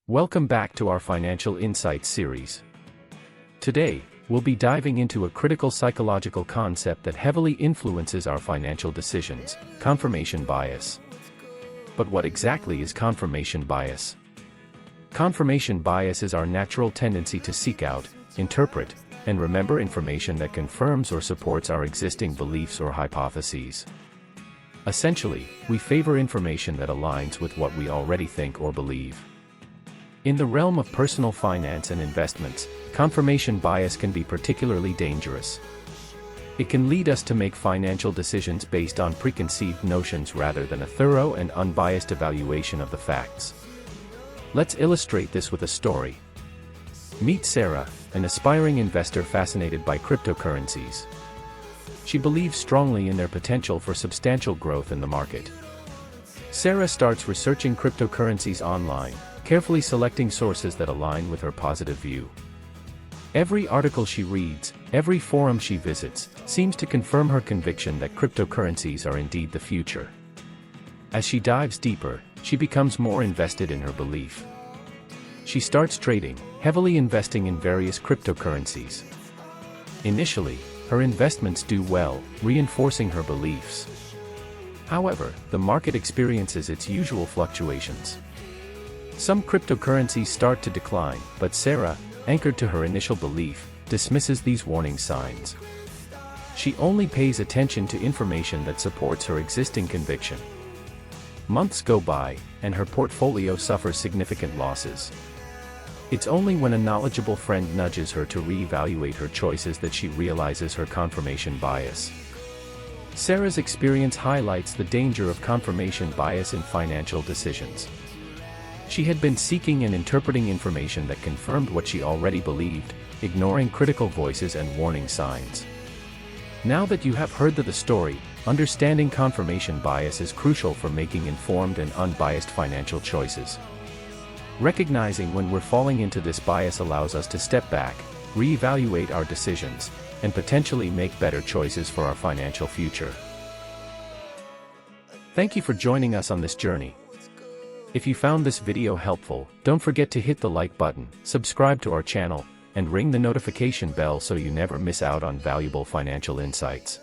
Welcome back to our Financial Insights series. Today, we'll be diving into a critical psychological concept that heavily influences our financial decisions: confirmation bias. But what exactly is confirmation bias? Confirmation bias is our natural tendency to seek out, interpret, and remember information that confirms or supports our existing beliefs or hypotheses. Essentially, we favor information that aligns with what we already think or believe. In the realm of personal finance and investments, confirmation bias can be particularly dangerous. It can lead us to make financial decisions based on preconceived notions rather than a thorough and unbiased evaluation of the facts. Let's illustrate this with a story. Meet Sarah, an aspiring investor fascinated by cryptocurrencies. She believes strongly in their potential for substantial growth in the market. Sarah starts researching cryptocurrencies online, carefully selecting sources that align with her positive view. Every article she reads, every forum she visits, seems to confirm her conviction that cryptocurrencies are indeed the future. As she dives deeper, she becomes more invested in her belief. She starts trading, heavily investing in various cryptocurrencies. Initially, her investments do well, reinforcing her beliefs. However, the market experiences its usual fluctuations. Some cryptocurrencies start to decline, but Sarah, anchored to her initial belief, dismisses these warning signs. She only pays attention to information that supports her existing conviction. Months go by, and her portfolio suffers significant losses. It's only when a knowledgeable friend nudges her to reevaluate her choices that she realizes her confirmation bias. Sarah's experience highlights the danger of confirmation bias in financial decisions. She had been seeking and interpreting information that confirmed what she already believed, ignoring critical voices and warning signs. Now that you have heard the story, understanding confirmation bias is crucial for making informed and unbiased financial choices. Recognizing when we're falling into this bias allows us to step back, reevaluate our decisions, and potentially make better choices for our financial future. Thank you for joining us on this journey. If you found this video helpful, don't forget to hit the like button, subscribe to our channel, and ring the notification bell so you never miss out on valuable financial insights.